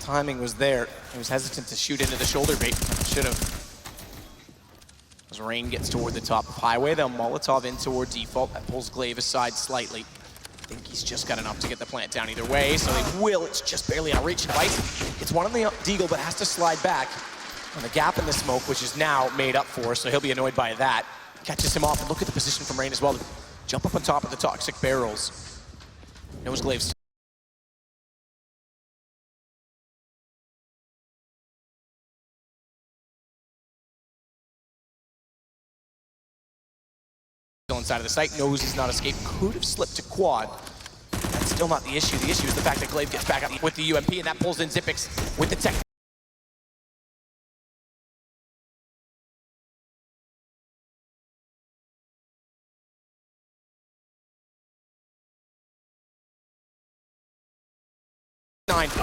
timing was there. He was hesitant to shoot into the shoulder bait. Should have. As Rain gets toward the top of Highway, they'll Molotov in toward default. That pulls Glaive aside slightly. I think he's just got enough to get the plant down either way, so they will. It's just barely out of reach. Katowice gets one on the Deagle, but has to slide back on the gap in the smoke, which is now made up for, so he'll be annoyed by that. Catches him off, and look at the position from Rain as well. Jump up on top of the toxic barrels. Knows Glaive's still inside of the site, knows he's not escaped, could have slipped to quad. That's still not the issue. The issue is the fact that Glaive gets back up with the UMP, and that pulls in Zipix with the tech.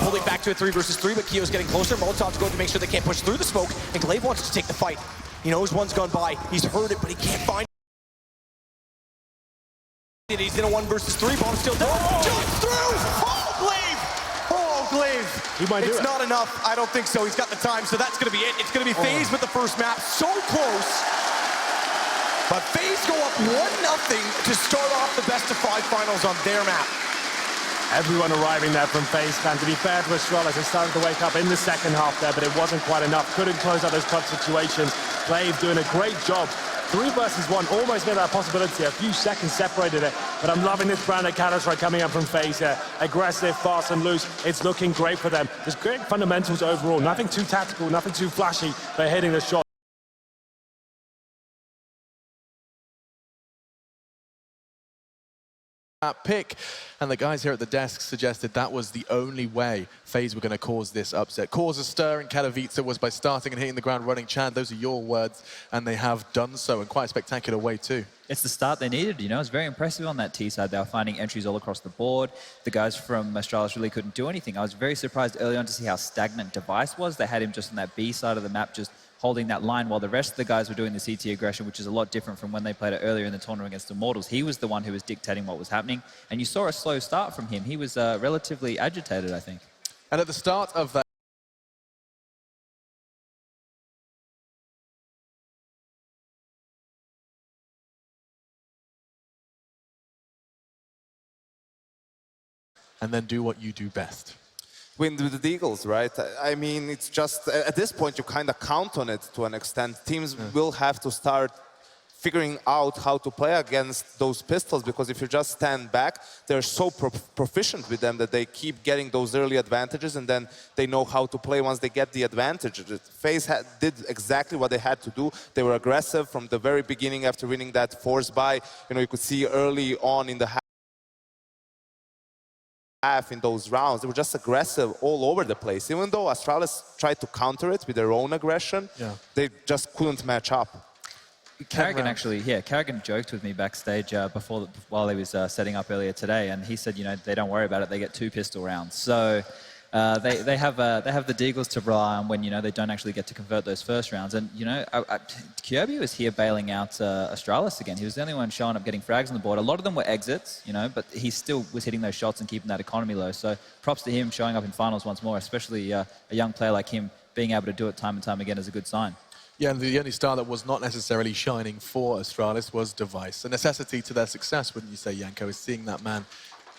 Pulling back to a 3 versus 3, but Keo's getting closer. Molotov's going to make sure they can't push through the smoke, and Glaive wants to take the fight. He knows one's gone by, he's heard it, but he can't find it. He's in a 1 versus 3, bomb still down. Jumps through! Oh, Glaive! Oh, Glaive! He might do it. It's not enough, I don't think so. He's got the time, so that's gonna be it. It's gonna be FaZe with the first map, so close. But FaZe go up 1-0 to start off the best-of-5 finals on their map. Everyone arriving there from FaZe, and to be fair to Astralis, they started to wake up in the second half there, but it wasn't quite enough. Couldn't close out those clutch situations. Glaive doing a great job. 3 versus 1, almost made that possibility. A few seconds separated it, but I'm loving this brand of Katowice coming up from FaZe here. Aggressive, fast and loose. It's looking great for them. Just great fundamentals overall. Nothing too tactical, nothing too flashy. They're hitting the shot. Pick, and the guys here at the desk suggested that was the only way FaZe were going to cause this upset. Cause a stir in Katowice was by starting and hitting the ground running. Chad, those are your words, and they have done so in quite a spectacular way too. It's the start they needed, you know. It's very impressive on that T side. They were finding entries all across the board. The guys from Astralis really couldn't do anything. I was very surprised early on to see how stagnant Device was. They had him just on that B side of the map, just holding that line while the rest of the guys were doing the CT aggression, which is a lot different from when they played it earlier in the tournament against Immortals. He was the one who was dictating what was happening, and you saw a slow start from him. He was relatively agitated, I think. And at the start of that, and then do what you do best. Win with the Eagles, right? I mean, it's just, at this point, you kind of count on it to an extent. Teams will have to start figuring out how to play against those pistols, because if you just stand back, they're so proficient with them that they keep getting those early advantages, and then they know how to play once they get the advantage. FaZe did exactly what they had to do. They were aggressive from the very beginning after winning that force buy. You know, you could see early on in the in those rounds, they were just aggressive all over the place. Even though Astralis tried to counter it with their own aggression, they just couldn't match up. Carrigan actually, Carrigan joked with me backstage while he was setting up earlier today, and he said, you know, they don't worry about it, they get 2 pistol rounds. So they have the Deagles to rely on when, you know, they don't actually get to convert those first rounds. And, you know, Kirby was here bailing out Astralis again. He was the only one showing up getting frags on the board. A lot of them were exits, you know, but he still was hitting those shots and keeping that economy low. So props to him showing up in finals once more, especially a young player like him being able to do it time and time again is a good sign. Yeah, and the only star that was not necessarily shining for Astralis was Device. A necessity to their success, wouldn't you say, Yanko, is seeing that man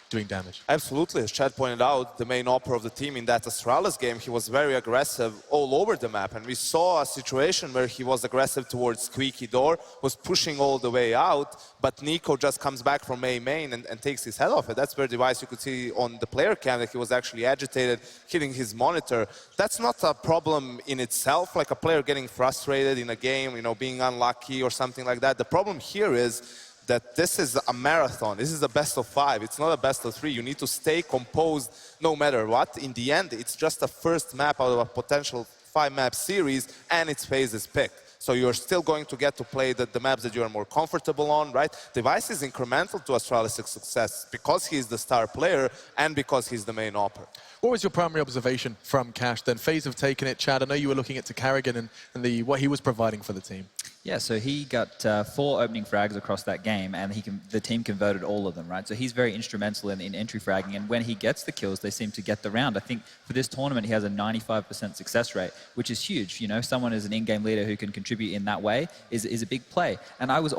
doing damage. Absolutely. As Chad pointed out, the main opera of the team in that Astralis game, he was very aggressive all over the map. And we saw a situation where he was aggressive towards Squeaky Door, was pushing all the way out, but Nico just comes back from A main and takes his head off it. That's where Device, you could see on the player cam that he was actually agitated, hitting his monitor. That's not a problem in itself, like a player getting frustrated in a game, you know, being unlucky or something like that. The problem here is that this is a marathon. This is a best of 5. It's not a best of 3. You need to stay composed no matter what. In the end, it's just a first map out of a potential 5-map series, and it's FaZe's pick. So you're still going to get to play the maps that you are more comfortable on, right? Device is incremental to Astralis' success because he's the star player and because he's the main opera. What was your primary observation from Cash then? FaZe have taken it. Chad, I know you were looking at Carrigan and what he was providing for the team. Yeah, so he got 4 opening frags across that game, and the team converted all of them, right? So he's very instrumental in entry fragging, and when he gets the kills, they seem to get the round. I think for this tournament, he has a 95% success rate, which is huge. You know, someone as an in-game leader who can contribute in that way is a big play. And I was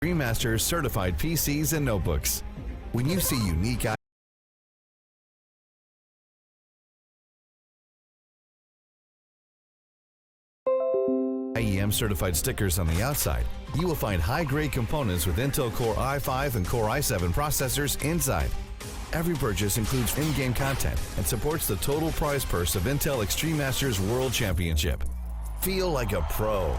Extreme Masters certified PCs and notebooks. When you see unique IEM certified stickers on the outside, you will find high-grade components with Intel Core i5 and Core i7 processors inside. Every purchase includes in-game content and supports the total prize purse of Intel Extreme Masters World Championship. Feel like a pro